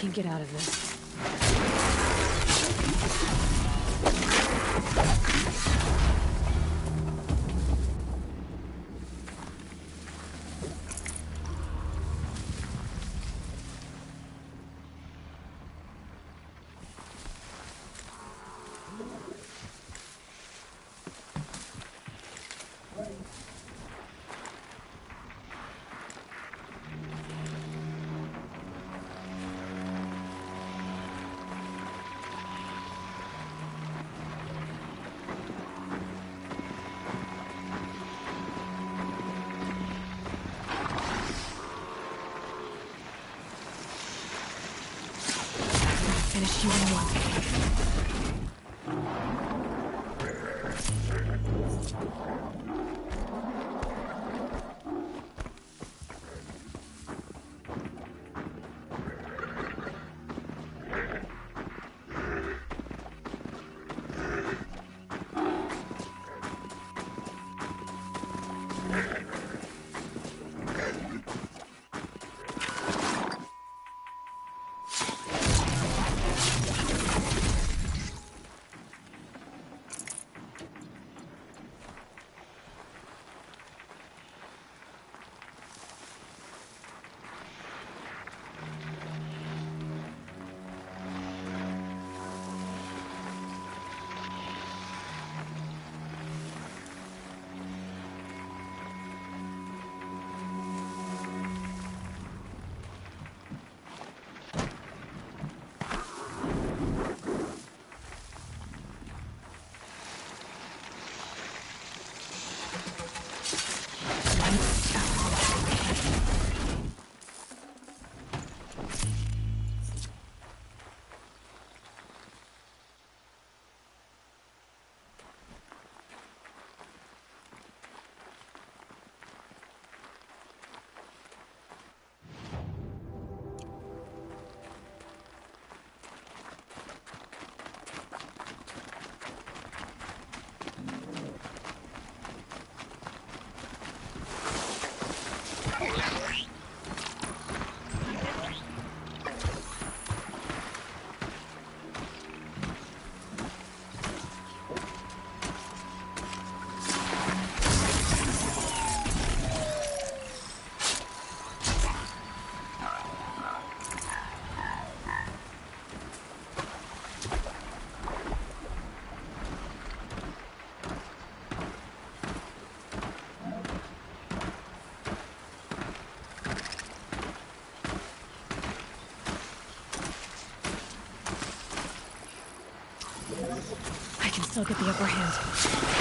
can get out of this. Finish you in one. I can still get the upper hand.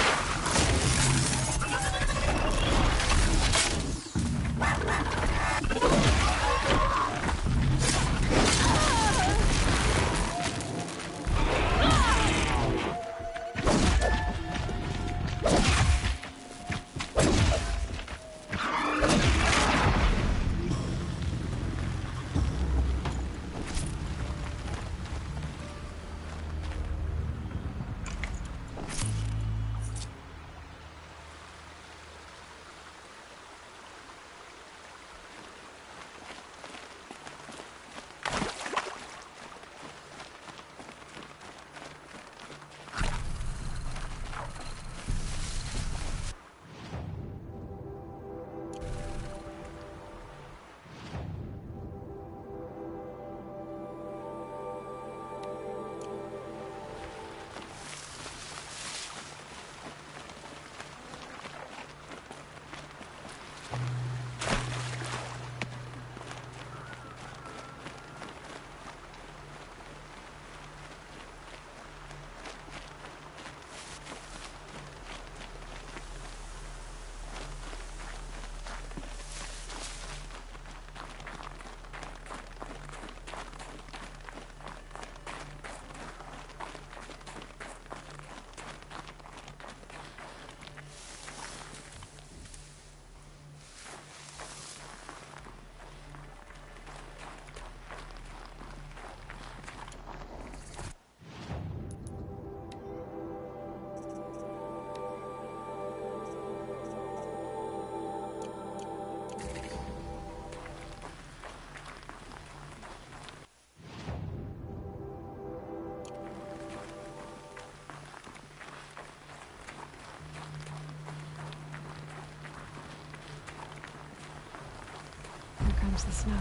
comes the snow.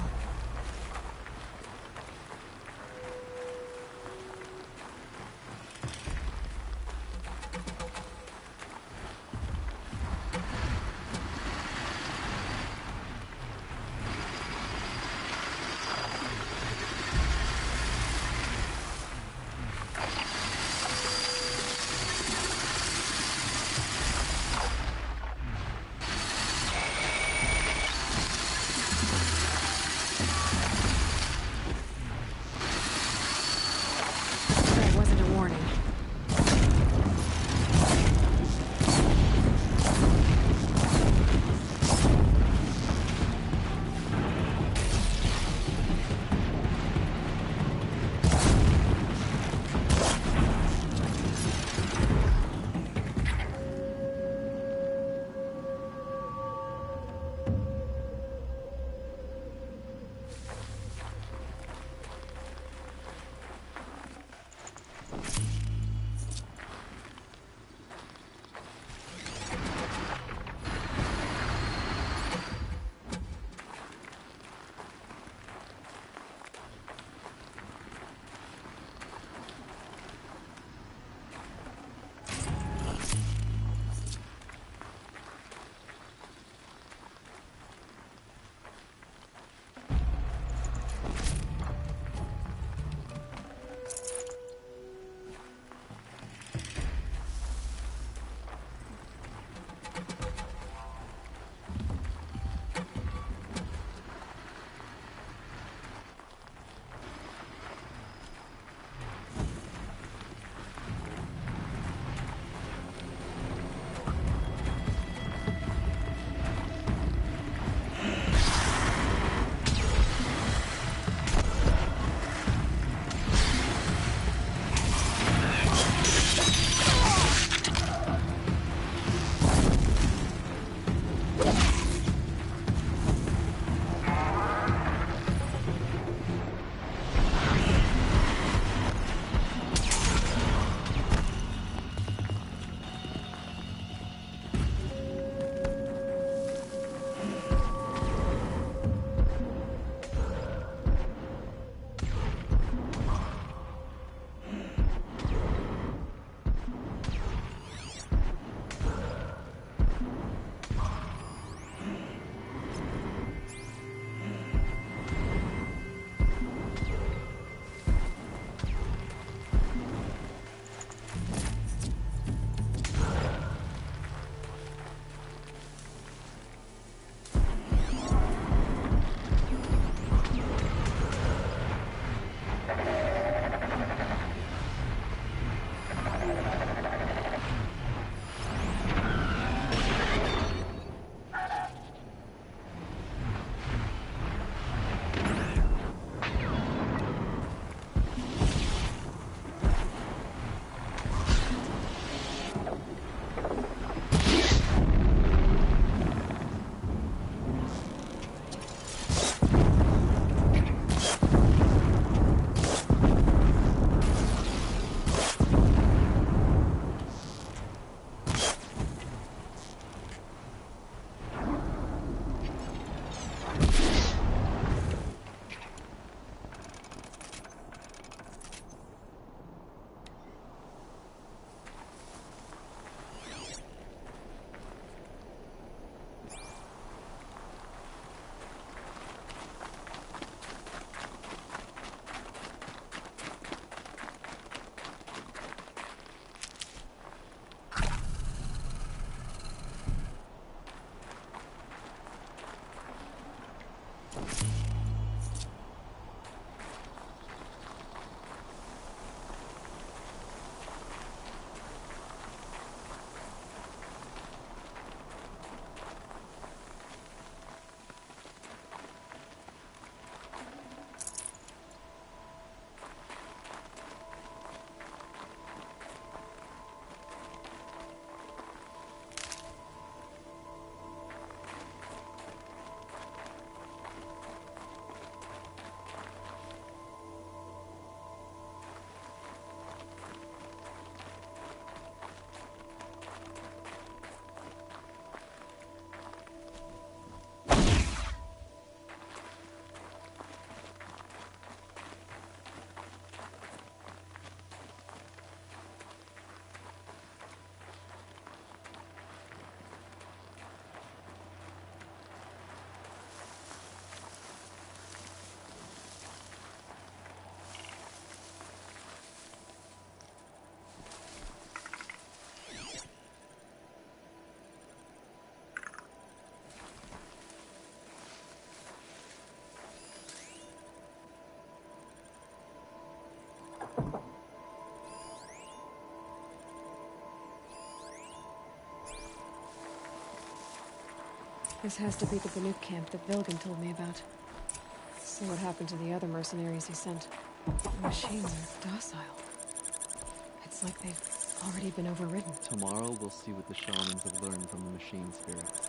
This has to be the Banuk camp that Vilgan told me about. See what happened to the other mercenaries he sent. The machines are docile. It's like they've already been overridden. Tomorrow we'll see what the shamans have learned from the machine spirits.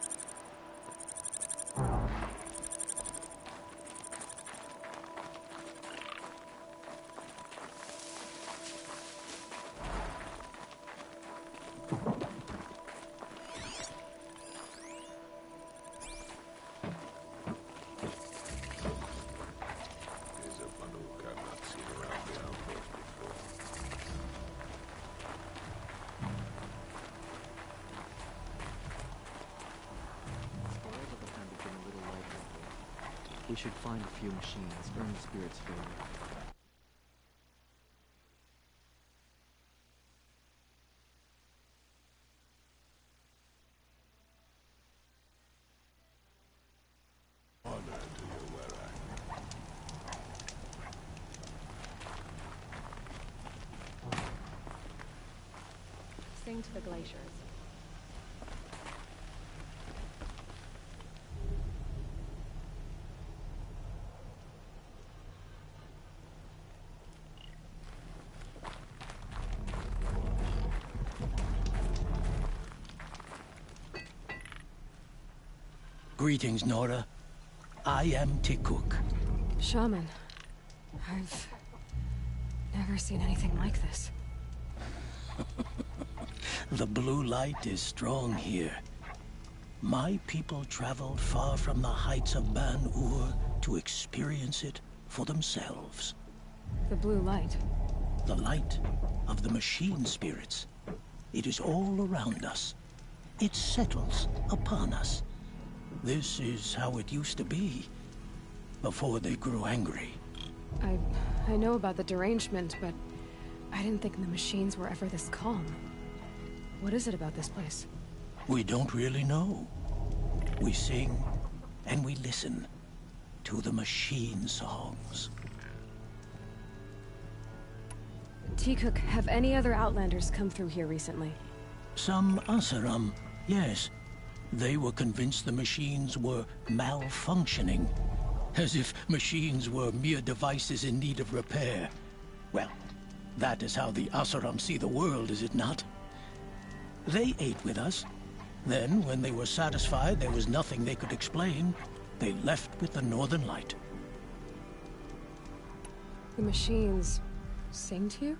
We should find a few machines, earn the spirit's favor. Sing to the glaciers. Greetings, Nora. I am Tikuk. Shaman. I've never seen anything like this. The blue light is strong here. My people traveled far from the heights of Ban-Ur to experience it for themselves. The blue light. The light of the machine spirits. It is all around us. It settles upon us. This is how it used to be, before they grew angry. I know about the derangement, but I didn't think the machines were ever this calm. What is it about this place? We don't really know. We sing and we listen to the machine songs. Tikuk, have any other Outlanders come through here recently? Some Asaram, yes. They were convinced the machines were malfunctioning, as if machines were mere devices in need of repair. Well, that is how the Asaram see the world, is it not? They ate with us. Then, when they were satisfied there was nothing they could explain, they left with the Northern Light. The machines sing to you?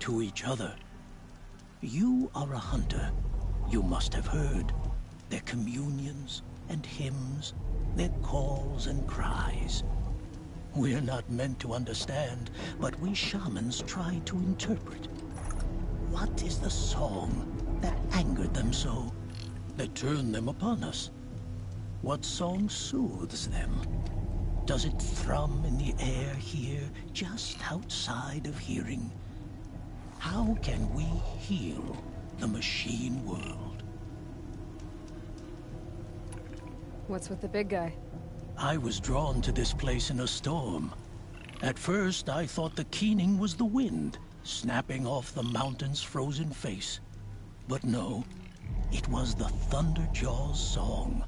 To each other. You are a hunter. You must have heard their communions and hymns, their calls and cries. We're not meant to understand, but we shamans try to interpret. What is the song that angered them so, that turned them upon us? What song soothes them? Does it thrum in the air here, just outside of hearing? How can we heal the machine world? What's with the big guy? I was drawn to this place in a storm. At first, I thought the keening was the wind, snapping off the mountain's frozen face. But no, it was the Thunderjaw's song.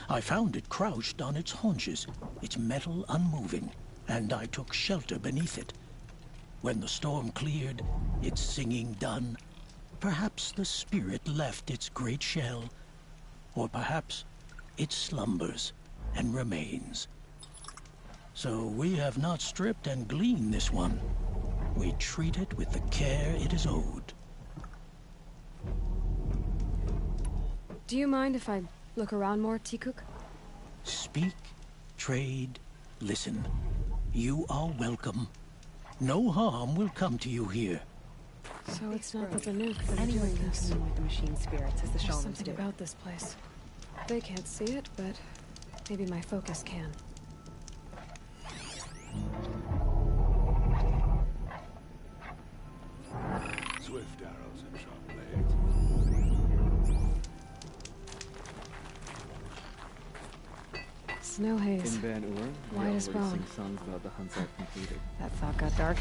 I found it crouched on its haunches, its metal unmoving, and I took shelter beneath it. When the storm cleared, its singing done, perhaps the spirit left its great shell, or perhaps it slumbers and remains. So we have not stripped and gleaned this one. We treat it with the care it is owed. Do you mind if I look around more, Tikuk? Speak, trade, listen. You are welcome. No harm will come to you here. So it's not the Banuk that are Anyone doing can this. commune with the machine spirits as the There's shamans something do. about this place. They can't see it, but maybe my focus can. Swift arrows and sharp blades. Snow haze. In Ban-Ur, we White already as bone. sing songs about the hunts I've completed. That thought got dark.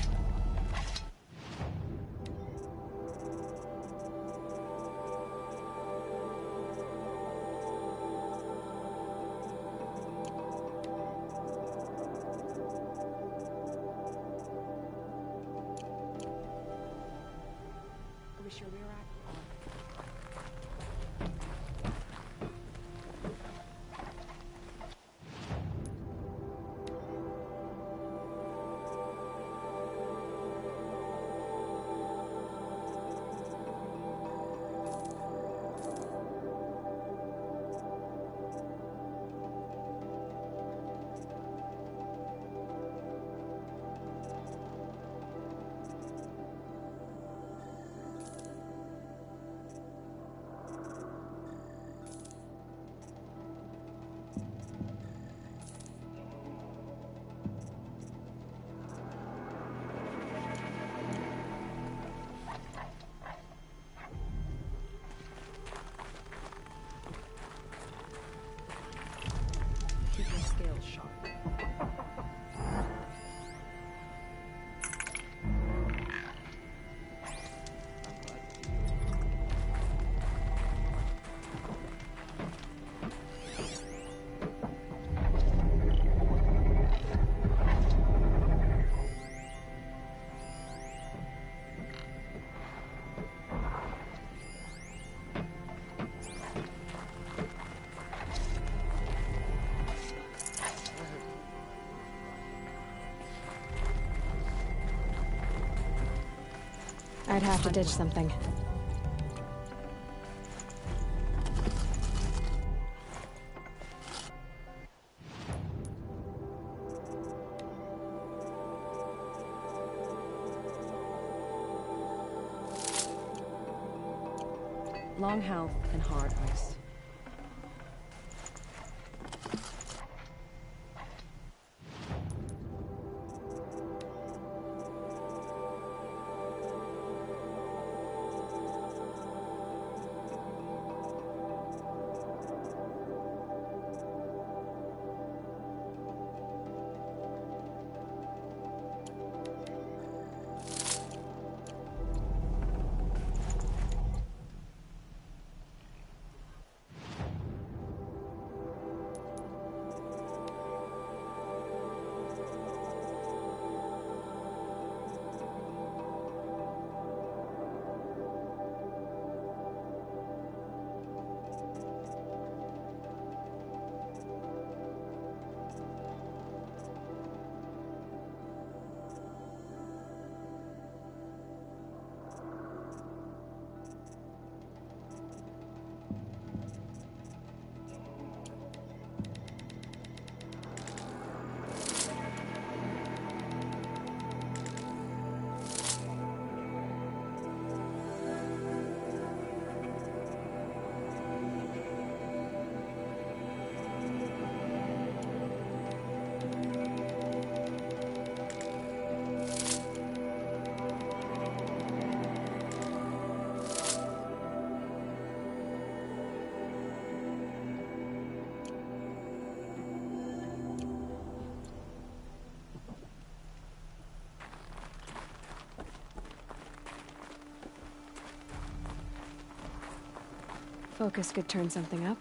I'd have to ditch something. Long health and hard ice. Focus could turn something up.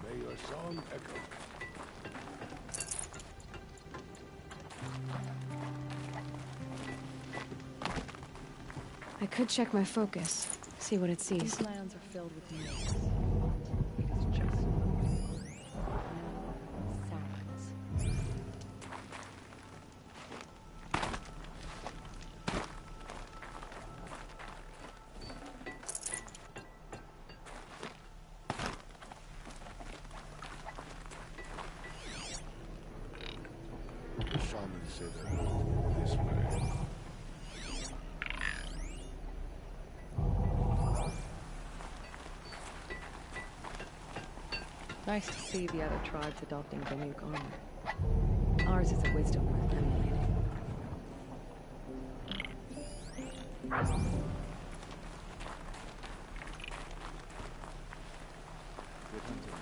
May your song echo. I could check my focus, see what it sees. These lands are filled with myths. It is just silence. The shamans say that this way. Nice to see the other tribes adopting Banuk armor. Ours is a wisdom worth emulating. Good hunting.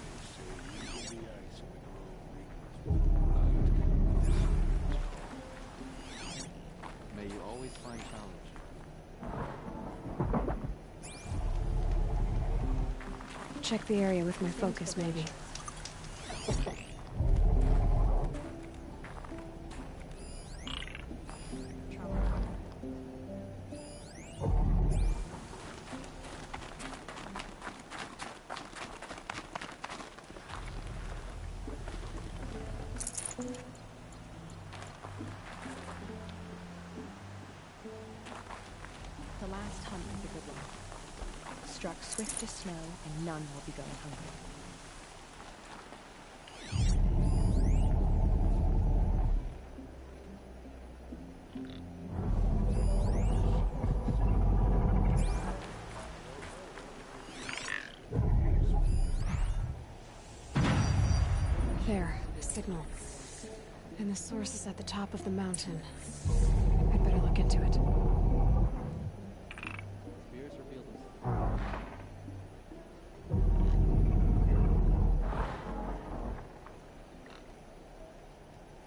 They say even the ice will grow weakness. May you always find challenge. Check the area with my focus, maybe. The last hunt was a good one. Struck swift as snow, and none will be going hungry. There, a signal. And the source is at the top of the mountain. I'd better look into it. Spears revealed us.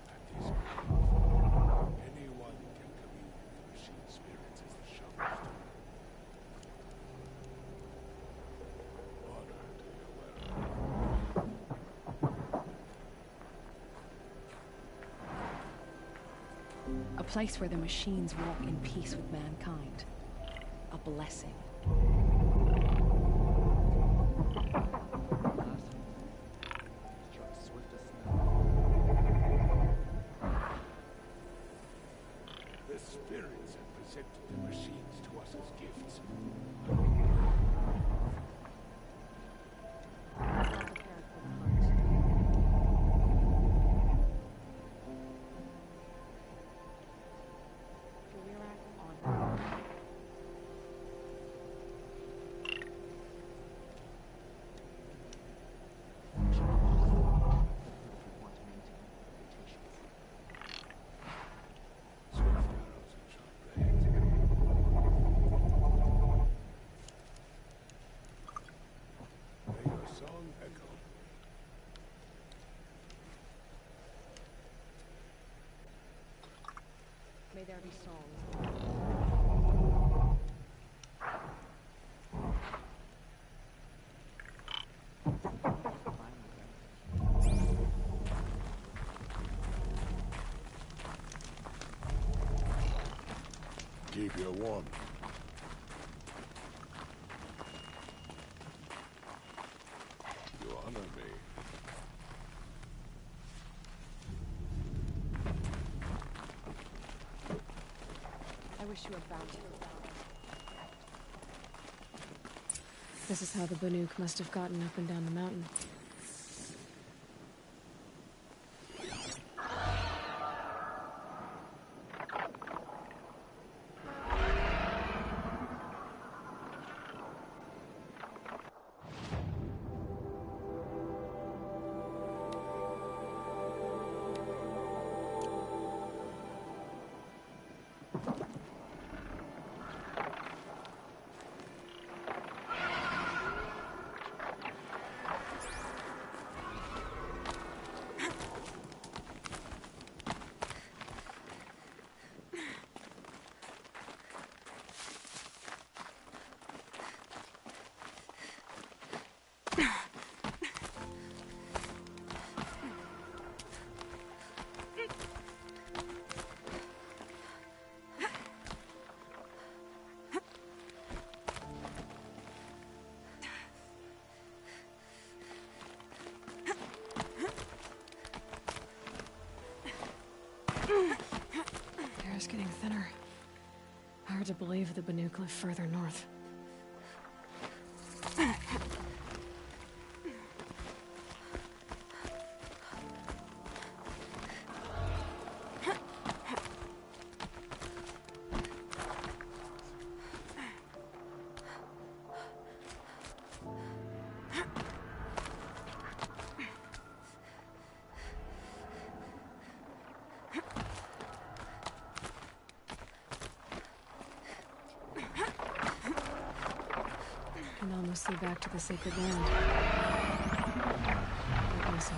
That is A place where the machines walk in peace with mankind. A blessing. The spirits have presented the machines to us as gifts. May there be songs. Keep your one. You honor me. I wish you a bounty. This is how the Banuk must have gotten up and down the mountain. The air's getting thinner. Hard to believe the Banuk live further north. Can almost see back to the sacred land. Wait, listen.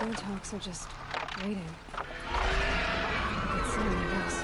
The Boondocks are just waiting. It's something else.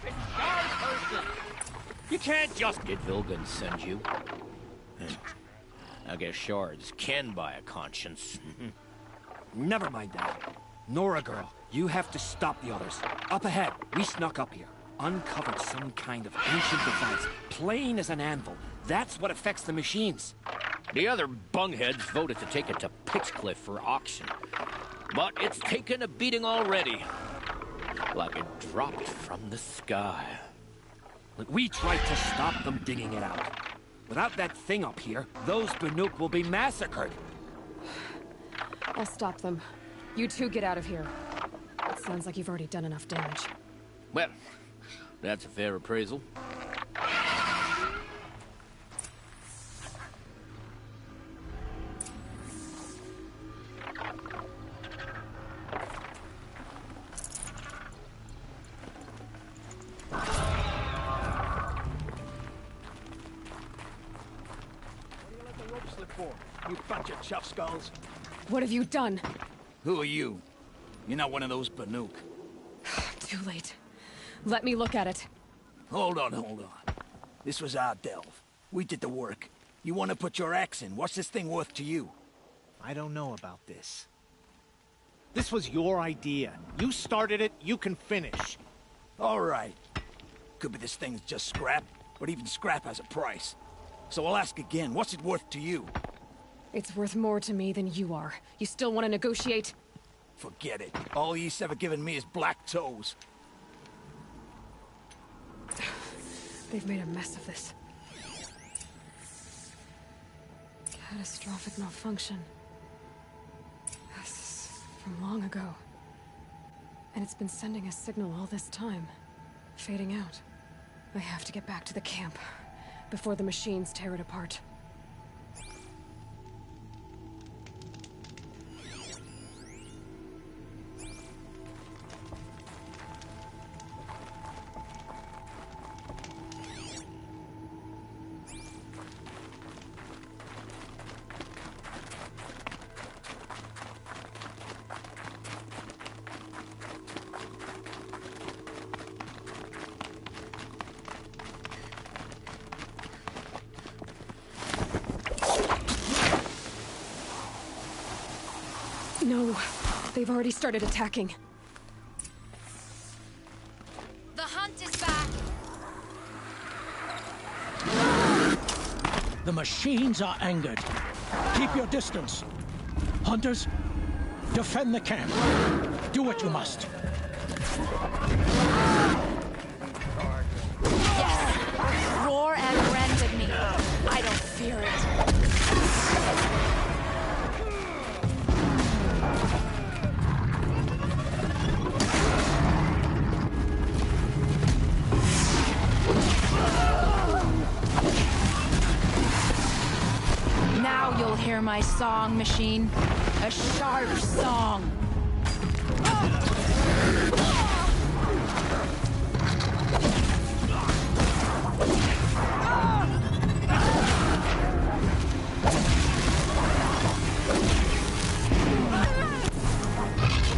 fucking star person! You can't just... Did Vilgan send you? I guess shards can buy a conscience. Never mind that. Nora girl, you have to stop the others. Up ahead, we snuck up here. Uncovered some kind of ancient device, plain as an anvil. That's what affects the machines. The other bungheads voted to take it to Pitchcliff for auction. But it's taken a beating already. Like it dropped from the sky. Look, we tried to stop them digging it out. Without that thing up here, those Banuk will be massacred. I'll stop them. You two get out of here. It sounds like you've already done enough damage. Well, that's a fair appraisal. You bunch of chuff skulls. What have you done? Who are you? You're not one of those Banuk. Too late. Let me look at it. Hold on. This was our delve. We did the work. You want to put your axe in? What's this thing worth to you? I don't know about this. This was your idea. You started it, you can finish. All right. Could be this thing's just scrap, but even scrap has a price. So I'll ask again, what's it worth to you? It's worth more to me than you are. You still want to negotiate? Forget it. All you've ever given me is black toes. They've made a mess of this. Catastrophic malfunction. This is from long ago. And it's been sending a signal all this time. Fading out. I have to get back to the camp before the machines tear it apart. No, they've already started attacking. The hunt is back! The machines are angered. Keep your distance. Hunters, defend the camp. Do what you must. Yes! Roar and rend at me. I don't fear it. Now you'll hear my song, machine. A sharp song.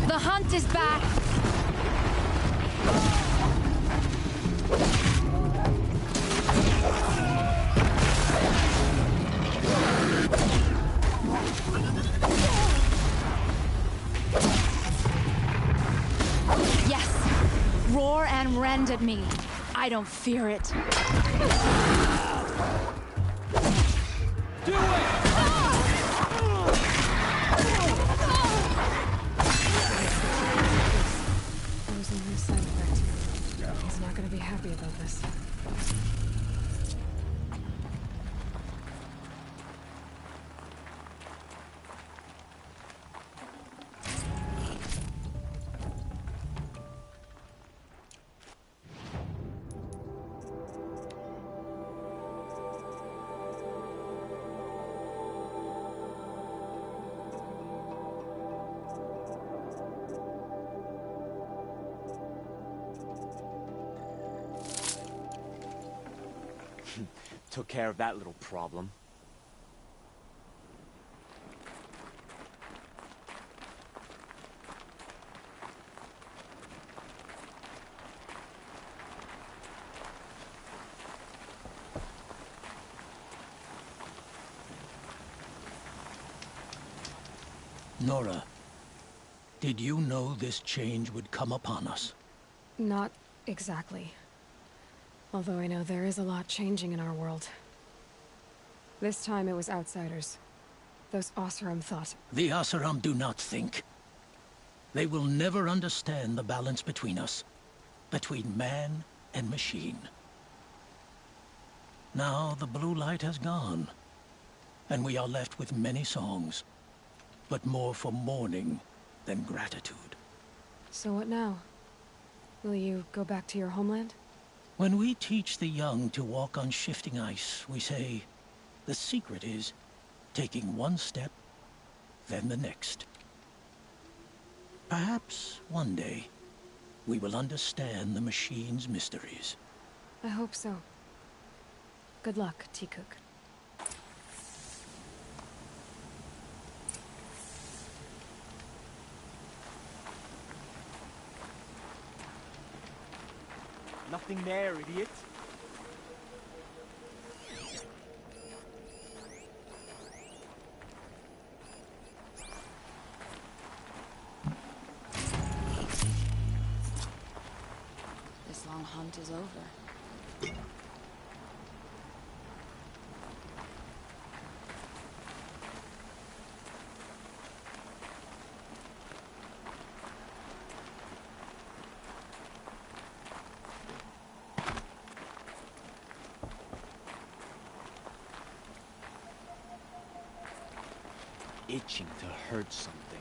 The hunt is back. Yes, roar and rend at me. I don't fear it. Frozen new side effect. He's not going to be happy about this. Took care of that little problem. Nora, did you know this change would come upon us? Not exactly. Although I know there is a lot changing in our world. This time it was outsiders. Those Oseram thought. The Oseram do not think. They will never understand the balance between us. Between man and machine. Now the blue light has gone. And we are left with many songs. But more for mourning than gratitude. So what now? Will you go back to your homeland? When we teach the young to walk on shifting ice, we say, the secret is taking one step, then the next. Perhaps one day, we will understand the machine's mysteries. I hope so. Good luck, Tikuk. Nothing there, idiot. This long hunt is over. Itching to hurt something.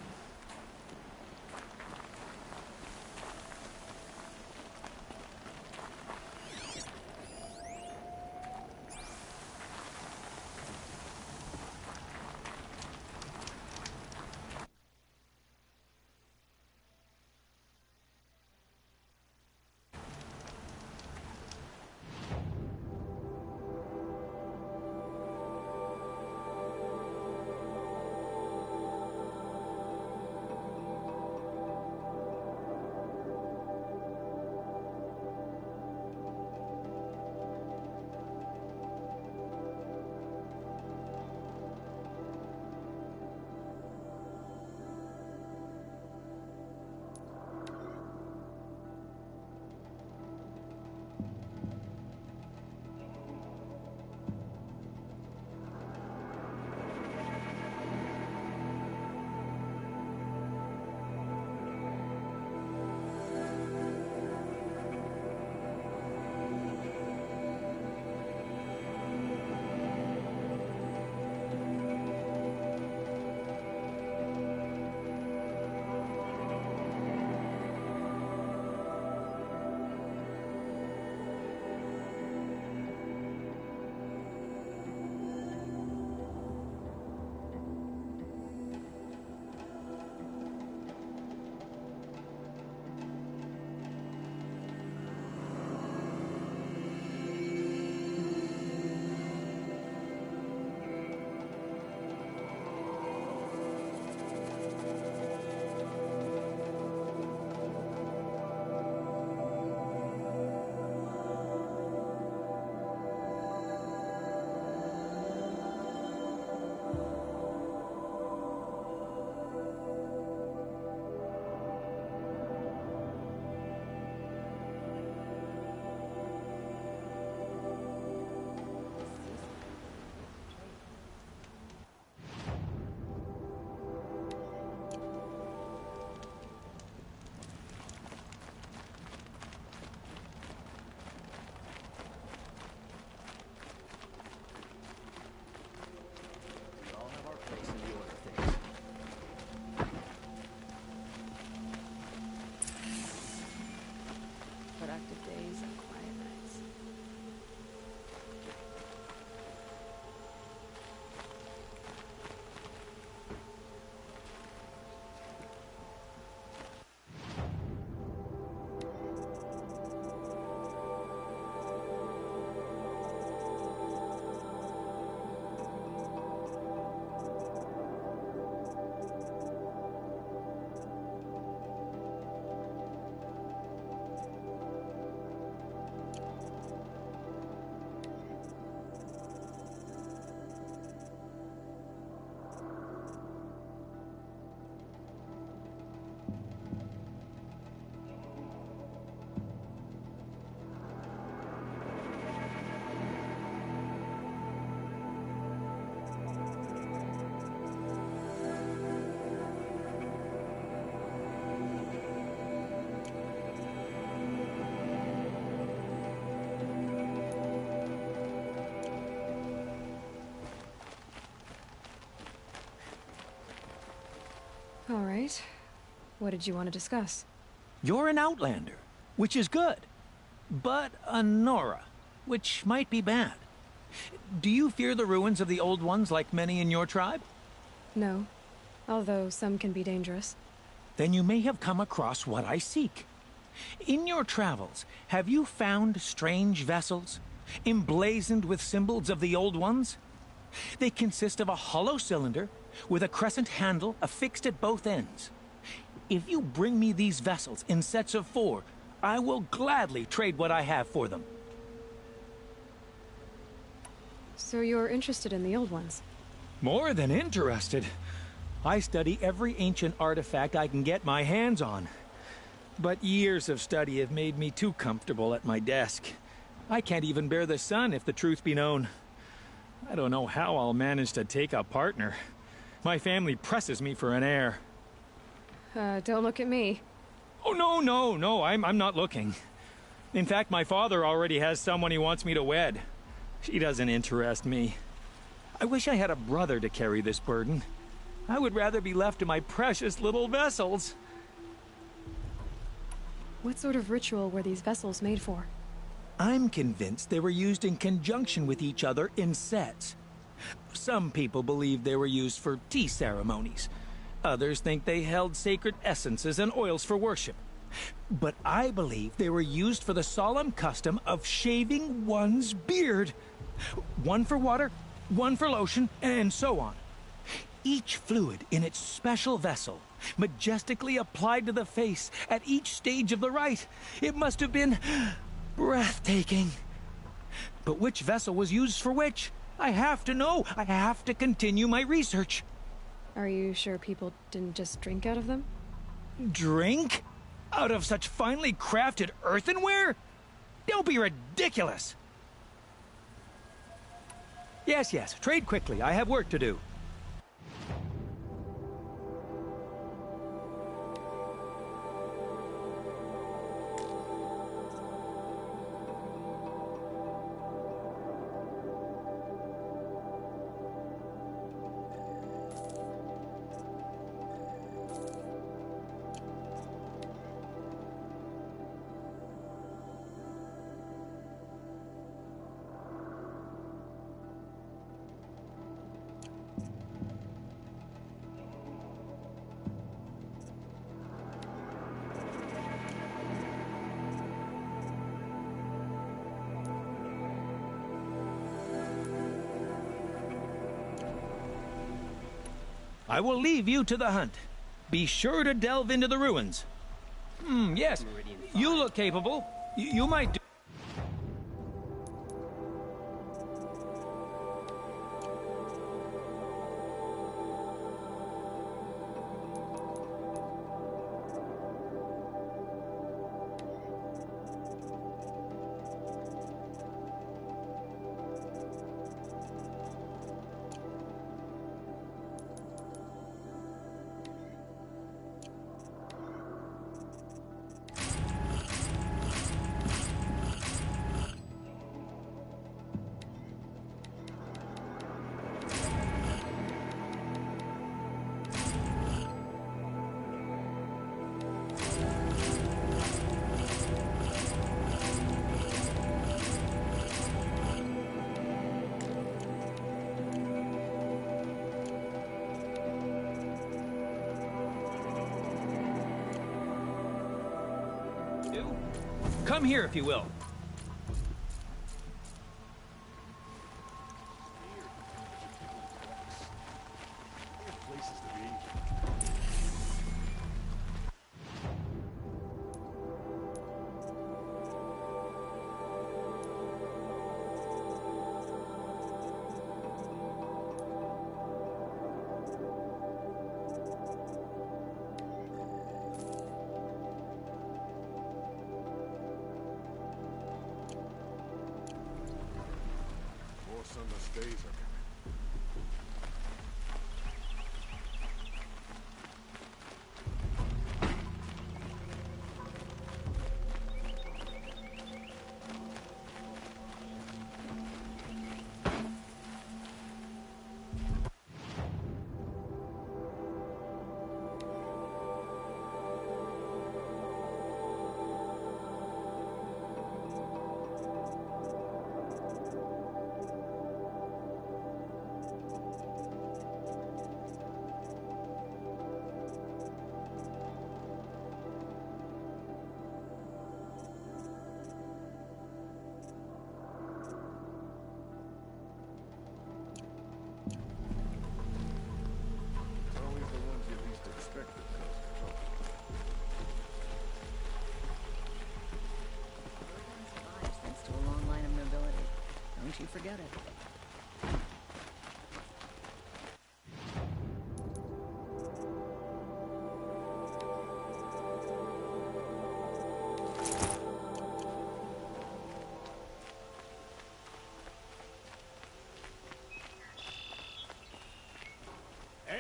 All right. What did you want to discuss? You're an outlander, which is good. But a Nora, which might be bad. Do you fear the ruins of the Old Ones like many in your tribe? No. Although some can be dangerous. Then you may have come across what I seek. In your travels, have you found strange vessels, emblazoned with symbols of the Old Ones? They consist of a hollow cylinder with a crescent handle affixed at both ends. If you bring me these vessels in sets of 4, I will gladly trade what I have for them. So you're interested in the old ones? More than interested. I study every ancient artifact I can get my hands on. But years of study have made me too comfortable at my desk. I can't even bear the sun, if the truth be known. I don't know how I'll manage to take a partner. My family presses me for an heir. Don't look at me. Oh, no, I'm not looking. In fact, my father already has someone he wants me to wed. She doesn't interest me. I wish I had a brother to carry this burden. I would rather be left to my precious little vessels. What sort of ritual were these vessels made for? I'm convinced they were used in conjunction with each other in sets. Some people believe they were used for tea ceremonies. Others think they held sacred essences and oils for worship. But I believe they were used for the solemn custom of shaving one's beard. One for water, one for lotion, and so on. Each fluid in its special vessel, majestically applied to the face at each stage of the rite. It must have been breathtaking. But which vessel was used for which? I have to know. I have to continue my research. Are you sure people didn't just drink out of them? Drink? Out of such finely crafted earthenware? Don't be ridiculous! Yes, trade quickly. I have work to do. I will leave you to the hunt. Be sure to delve into the ruins. Yes. You look capable. You might do... Come here, if you will. forget it.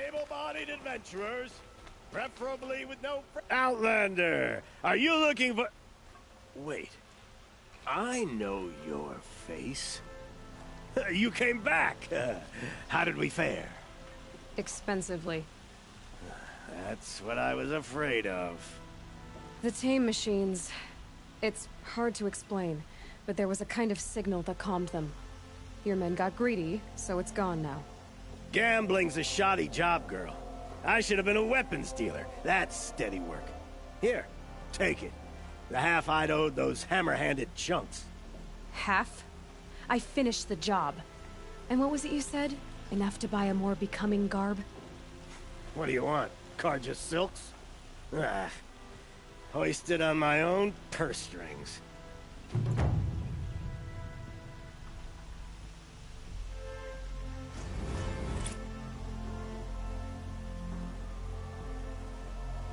Able-bodied adventurers, preferably with no Outlander, are you looking for... Wait, I know your face. You came back. How did we fare? Expensively. That's what I was afraid of. The tame machines... It's hard to explain, but there was a kind of signal that calmed them. Your men got greedy, so it's gone now. Gambling's a shoddy job, girl. I should have been a weapons dealer. That's steady work. Here, take it. The half I'd owed those hammer-handed chunks. Half? I finished the job. And what was it you said? Enough to buy a more becoming garb? What do you want? Carja silks? Ah, hoisted on my own purse strings.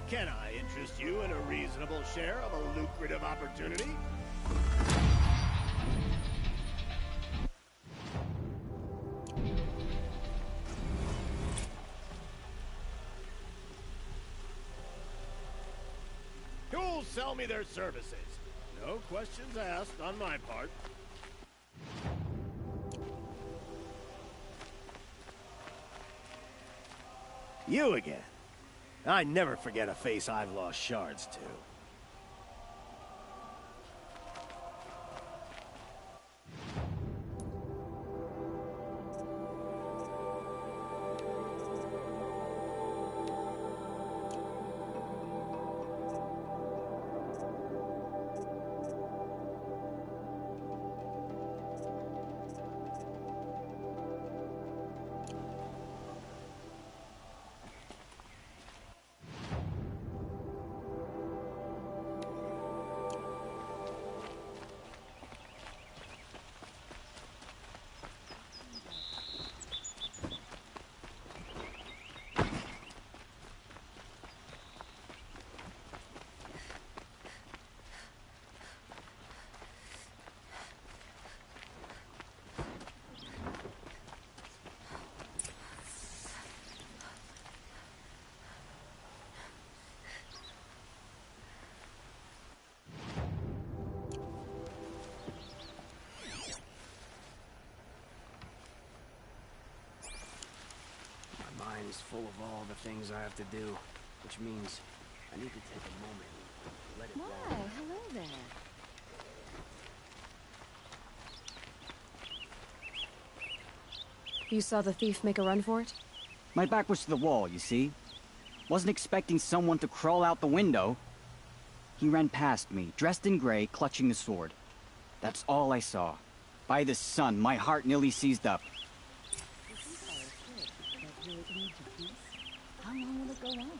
Can I interest you in a reasonable share of a lucrative opportunity? Who'll sell me their services? No questions asked on my part. You again. I never forget a face I've lost shards to. Is full of all the things I have to do, which means I need to take a moment and let it Why, hello there. You saw the thief make a run for it? My back was to the wall, you see? Wasn't expecting someone to crawl out the window. He ran past me, dressed in gray, clutching the sword. That's all I saw. By the sun, my heart nearly seized up. How long will it go on?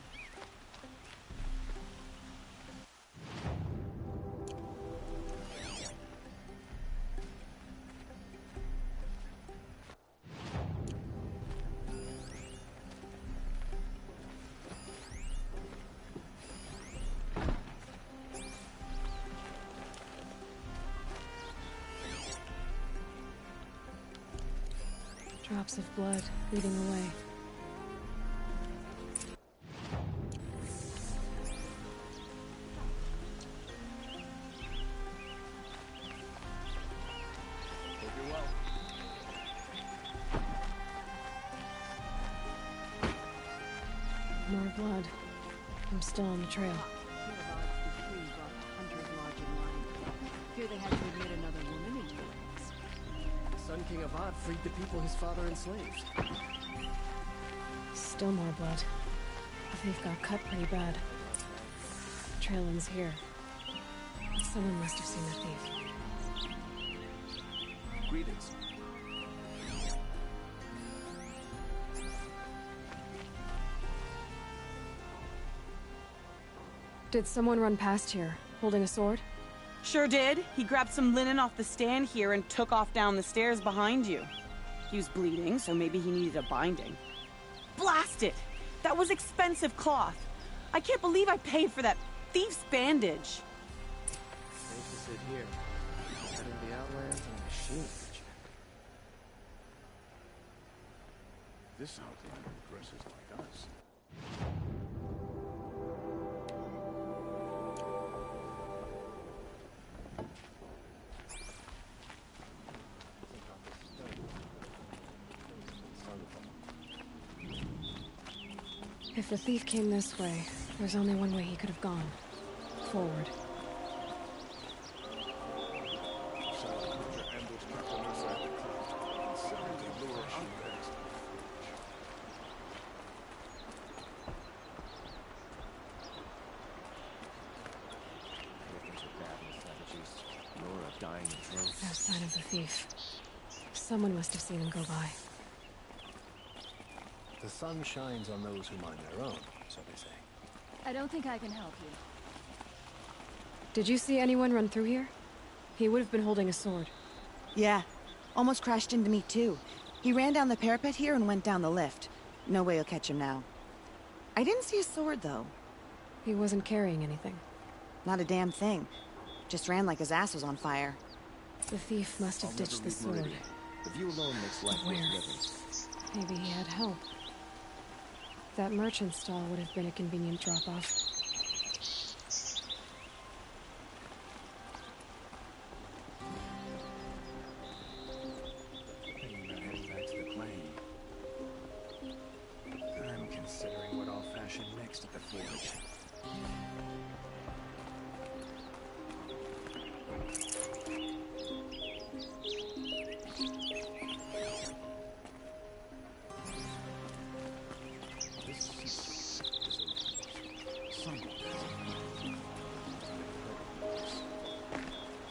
Drops of blood leading away. More blood. I'm still on the trail. Fear they had to admit another woman into the ranks. Sun King Avad freed the people his father enslaved. Still more blood. The thief got cut pretty bad. The trail ends here. Someone must have seen the thief. Greetings. Did someone run past here, holding a sword? Sure did. He grabbed some linen off the stand here and took off down the stairs behind you. He was bleeding, so maybe he needed a binding. Blast it! That was expensive cloth. I can't believe I paid for that thief's bandage. Safe to sit here. Heading the Outlands on a machine check. This outlander dresses like us. If the thief came this way, there's only one way he could have gone. Forward. No sign of the thief. Someone must have seen him go by. The sun shines on those who mind their own, so they say. I don't think I can help you. Did you see anyone run through here? He would have been holding a sword. Yeah. Almost crashed into me, too. He ran down the parapet here and went down the lift. No way you'll catch him now. I didn't see a sword, though. He wasn't carrying anything. Not a damn thing. Just ran like his ass was on fire. The thief must have ditched the sword. The view alone makes life worth living. Maybe he had help. That merchant stall would have been a convenient drop-off. Heading back to the plane. I'm considering what I'll fashion next at the forge.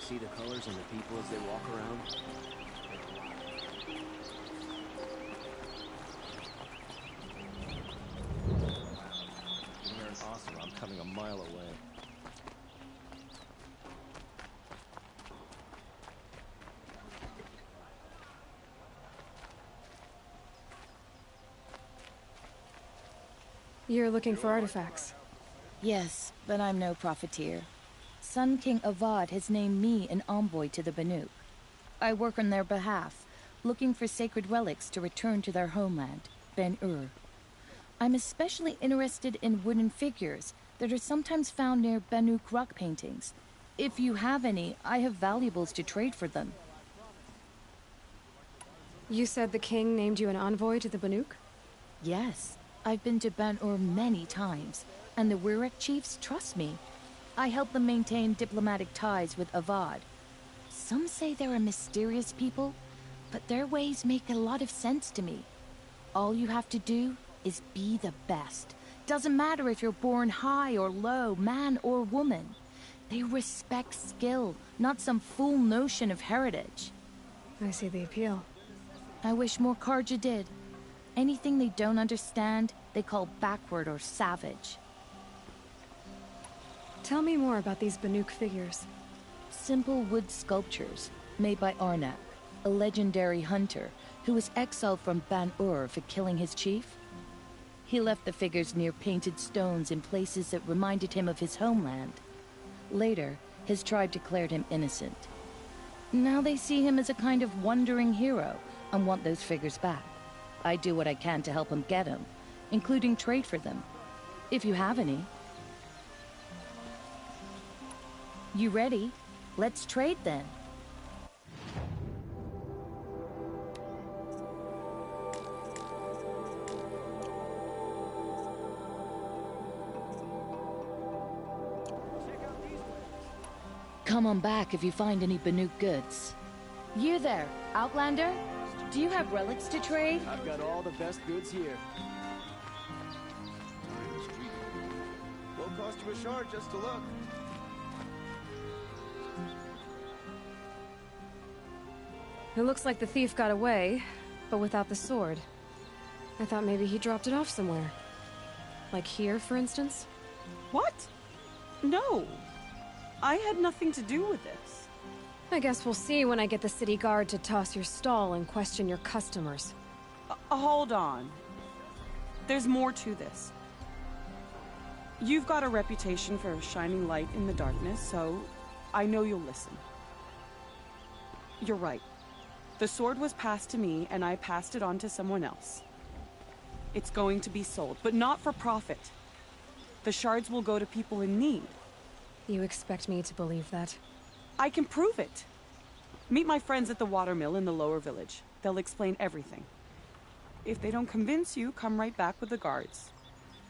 See the colors on the people as they walk around? You're wearing awesome. I'm coming a mile away. You're looking for artifacts. Yes, but I'm no profiteer. Sun King Avad has named me an envoy to the Banuk. I work on their behalf, looking for sacred relics to return to their homeland, Ben-Ur. I'm especially interested in wooden figures that are sometimes found near Banuk rock paintings. If you have any, I have valuables to trade for them. You said the king named you an envoy to the Banuk? Yes, I've been to Ben-Ur many times, and the Wirek chiefs trust me. I help them maintain diplomatic ties with Avad. Some say they're a mysterious people, but their ways make a lot of sense to me. All you have to do is be the best. Doesn't matter if you're born high or low, man or woman. They respect skill, not some fool notion of heritage. I see the appeal. I wish more Karja did. Anything they don't understand, they call backward or savage. Tell me more about these Banuk figures. Simple wood sculptures made by Arnak, a legendary hunter who was exiled from Ban-Ur for killing his chief. He left the figures near painted stones in places that reminded him of his homeland. Later, his tribe declared him innocent. Now they see him as a kind of wandering hero and want those figures back. I do what I can to help him get them, including trade for them, if you have any. You ready? Let's trade then. Come on back if you find any Banuk goods. You there, Outlander? Do you have relics to trade? I've got all the best goods here. Won't cost you a shard just to look. It looks like the thief got away, but without the sword. I thought maybe he dropped it off somewhere. Like here, for instance? What? No. I had nothing to do with this. I guess we'll see when I get the city guard to toss your stall and question your customers. Hold on. There's more to this. You've got a reputation for shining light in the darkness, so I know you'll listen. You're right. The sword was passed to me, and I passed it on to someone else. It's going to be sold, but not for profit. The shards will go to people in need. You expect me to believe that? I can prove it. Meet my friends at the watermill in the lower village. They'll explain everything. If they don't convince you, come right back with the guards.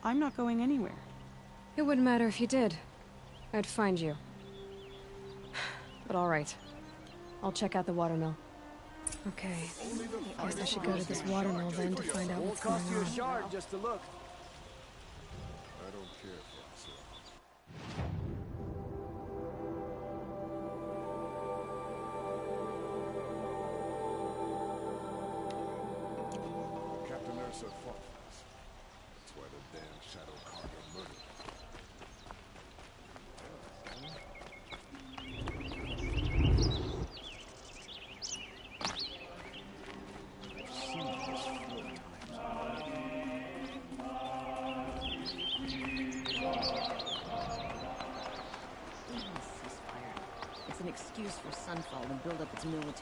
I'm not going anywhere. It wouldn't matter if you did. I'd find you. But all right. I'll check out the watermill. Okay. I guess I should go to this watermill then to find out what's going Won't cost you a on. shard just to look. I don't care for myself. Captain Ursa fought for us. That's why the damn Shadow Carter murdered him. It's an excuse for Sunfall to build up its military.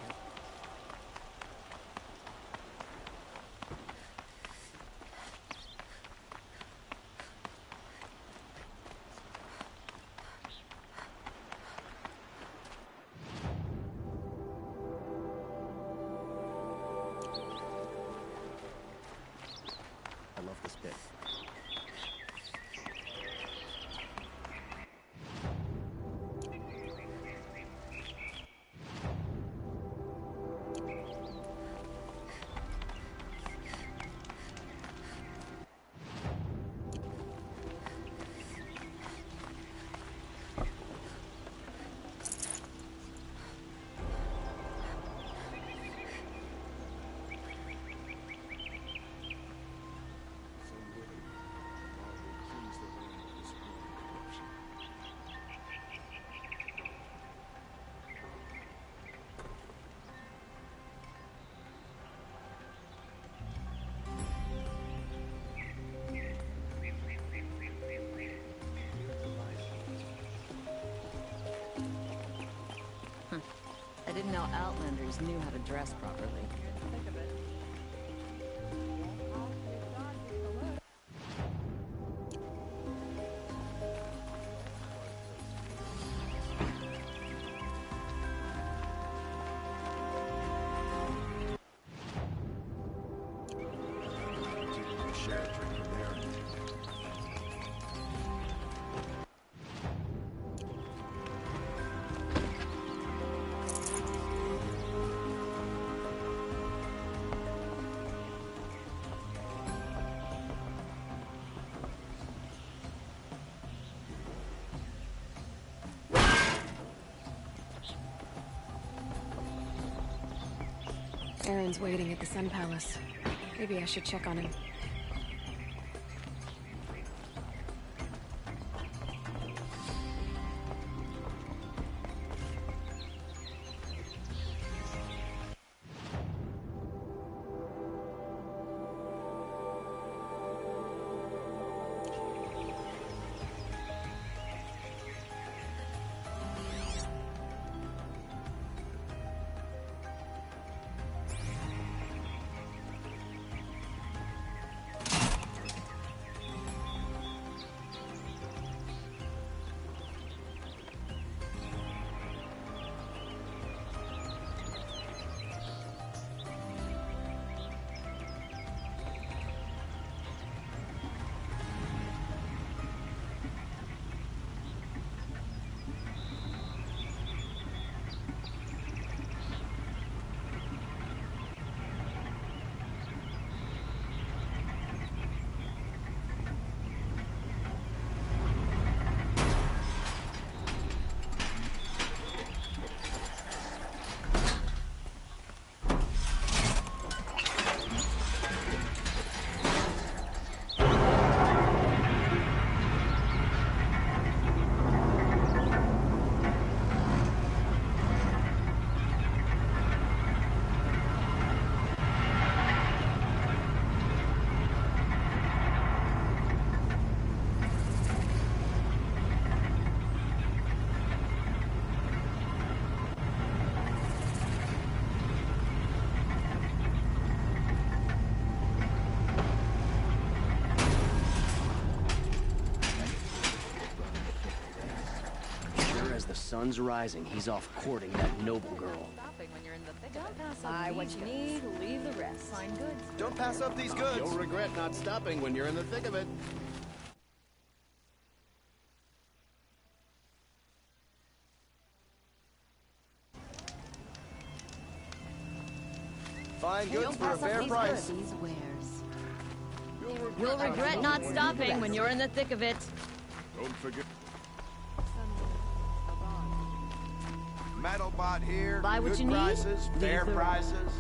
I love this bit. I didn't know Outlanders knew how to dress properly. Aaron's waiting at the Sun Palace. Maybe I should check on him. sun's rising, he's off courting that noble girl. Buy what you need, leave the rest. Find goods. Don't pass up these goods. You'll regret not stopping when you're in the thick of it. Find goods for a fair price. These wares. You'll regret not stopping when you're in the thick of it. Don't forget. Metal bot here. Buy what good you need, prices, fair leave the prices.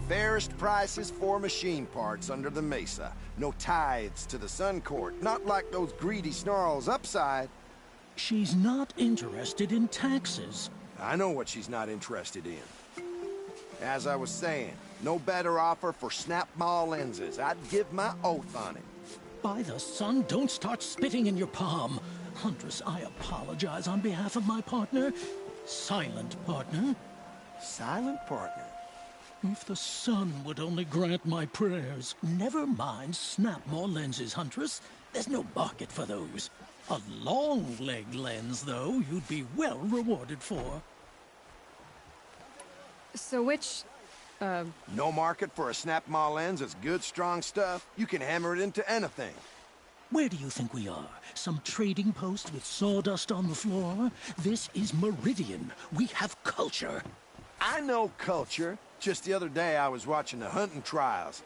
Fairest prices for machine parts under the mesa. No tithes to the Sun Court. Not like those greedy snarls upside. She's not interested in taxes. I know what she's not interested in. As I was saying, no better offer for snap maw lenses. I'd give my oath on it. By the sun, don't start spitting in your palm. Huntress, I apologize on behalf of my partner. Silent partner. Silent partner? If the sun would only grant my prayers. Never mind snap maw lenses, Huntress. There's no market for those. A long leg lens, though, you'd be well rewarded for. So which, No market for a snap maw lens is good, strong stuff. You can hammer it into anything. Where do you think we are? Some trading post with sawdust on the floor? This is Meridian. We have culture. I know culture. Just the other day I was watching the hunting trials.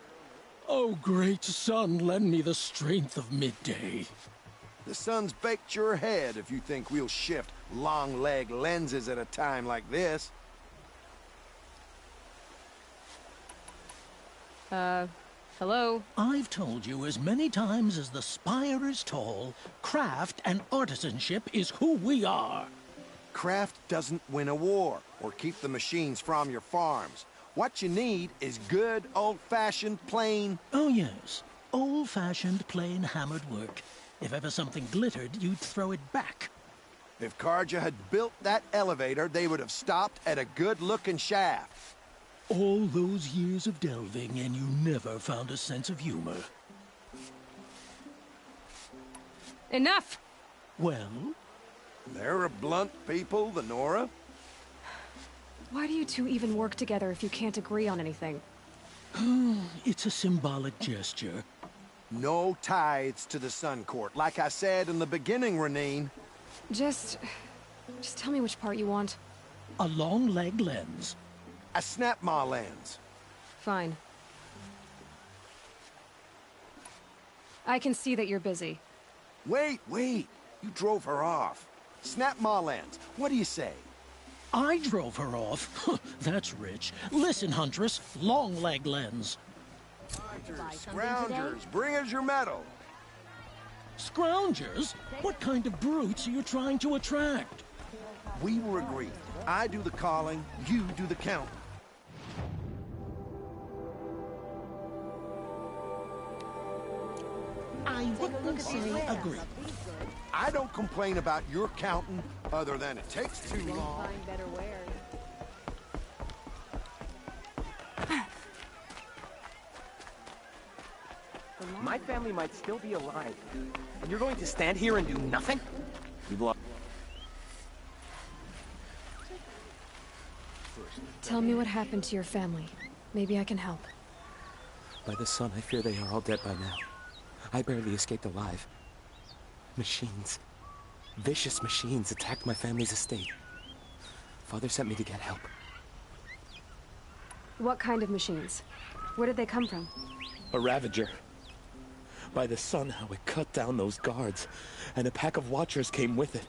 Oh, great sun, lend me the strength of midday. The sun's baked your head if you think we'll shift long leg lenses at a time like this. hello? I've told you as many times as the spire is tall, craft and artisanship is who we are. Craft doesn't win a war or keep the machines from your farms. What you need is good, old-fashioned, plain... Oh, yes. Old-fashioned, plain hammered work. If ever something glittered, you'd throw it back. If Karja had built that elevator, they would have stopped at a good-looking shaft. All those years of delving, and you never found a sense of humor. Enough! Well? They're a blunt people, the Nora. Why do you two even work together if you can't agree on anything? It's a symbolic gesture. No tithes to the Sun Court, like I said in the beginning, Renine. Just tell me which part you want. A long leg lens. A snap maw lens. Fine. I can see that you're busy. Wait. You drove her off. Snap maw lens. What do you say? I drove her off? That's rich. Listen, Huntress. Long leg lens. Scroungers, bring us your medal. Scroungers? What kind of brutes are you trying to attract? We were agreed. I do the calling, you do the counting. I wouldn't say agree. I don't complain about your counting, other than it takes too long. Find better wares. My family might still be alive. And you're going to stand here and do nothing? You've lost. Tell me what happened to your family. Maybe I can help. By the sun, I fear they are all dead by now. I barely escaped alive. Machines. Vicious machines attacked my family's estate. Father sent me to get help. What kind of machines? Where did they come from? A Ravager. By the sun, how it cut down those guards, and a pack of watchers came with it.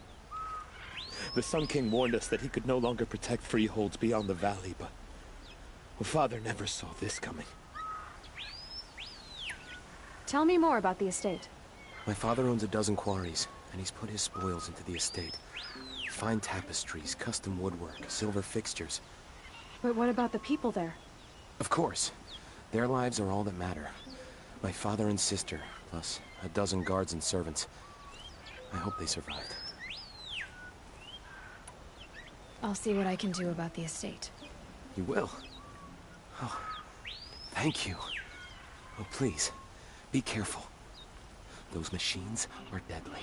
The Sun King warned us that he could no longer protect freeholds beyond the valley, but Father never saw this coming. Tell me more about the estate. My father owns a dozen quarries, and he's put his spoils into the estate. Fine tapestries, custom woodwork, silver fixtures. But what about the people there? Of course. Their lives are all that matter. My father and sister, plus a dozen guards and servants. I hope they survived. I'll see what I can do about the estate. You will? Oh, thank you. Oh, please, be careful. Those machines are deadly.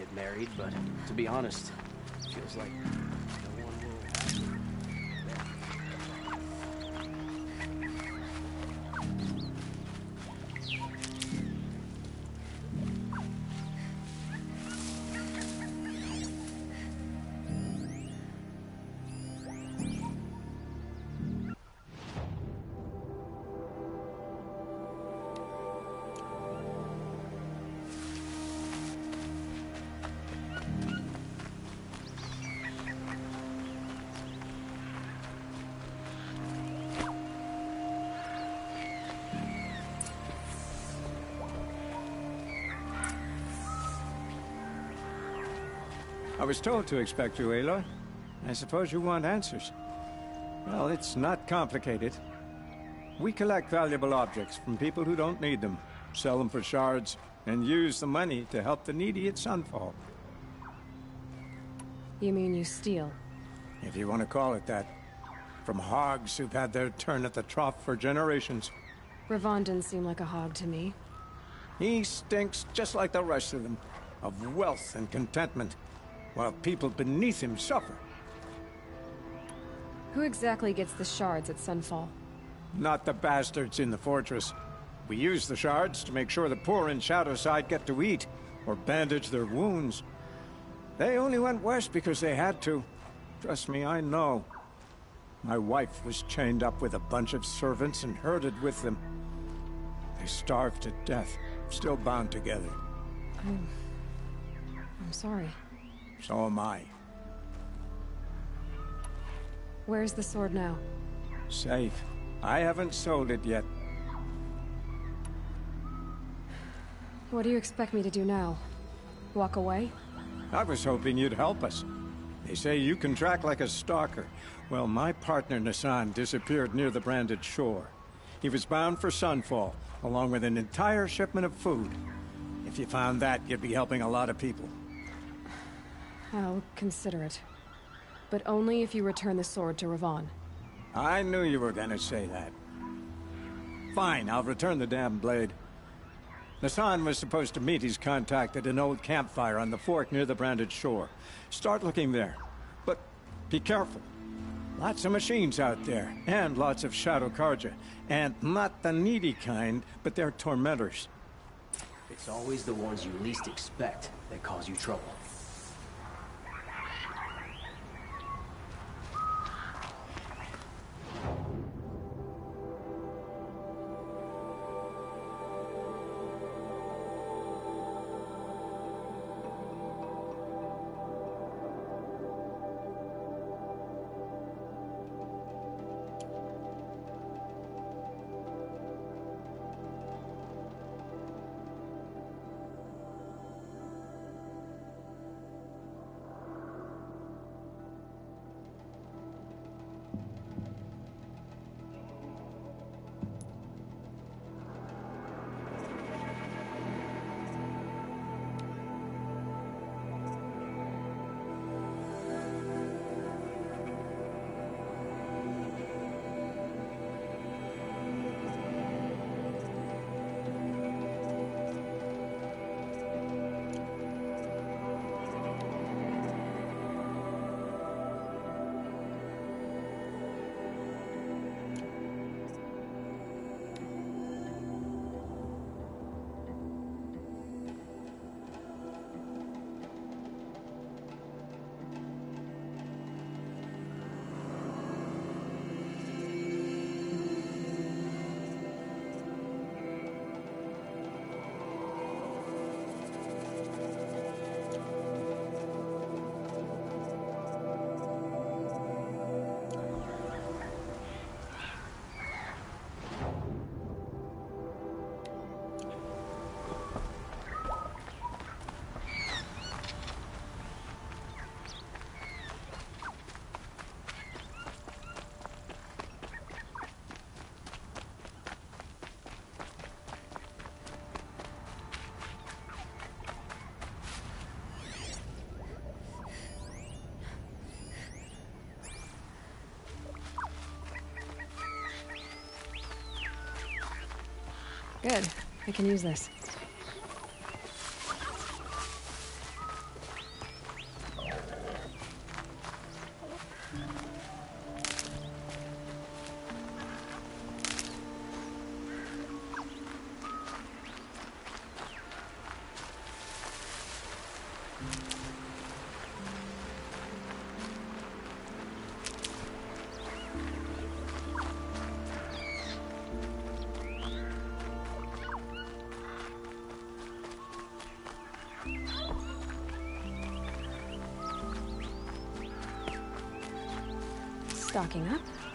get married, but to be honest, it feels like no one will. I was told to expect you, Aloy. I suppose you want answers. Well, it's not complicated. We collect valuable objects from people who don't need them, sell them for shards, and use the money to help the needy at Sunfall. You mean you steal? If you want to call it that. From hogs who've had their turn at the trough for generations. Ravon didn't seem like a hog to me. He stinks just like the rest of them, of wealth and contentment, while people beneath him suffer. Who exactly gets the shards at Sunfall? Not the bastards in the fortress. We use the shards to make sure the poor in Shadowside get to eat, or bandage their wounds. They only went west because they had to. Trust me, I know. My wife was chained up with a bunch of servants and herded with them. They starved to death, still bound together. I'm sorry. So am I. Where's the sword now? Safe. I haven't sold it yet. What do you expect me to do now? Walk away? I was hoping you'd help us. They say you can track like a stalker. Well, my partner Nassan disappeared near the branded shore. He was bound for Sunfall, along with an entire shipment of food. If you found that, you'd be helping a lot of people. I'll consider it. But only if you return the sword to Ravon. I knew you were gonna say that. Fine, I'll return the damn blade. Nassan was supposed to meet his contact at an old campfire on the fork near the branded shore. Start looking there. But be careful. Lots of machines out there, and lots of Shadow Karja. And not the needy kind, but they're tormentors. It's always the ones you least expect that cause you trouble. Good. I can use this. stocking up.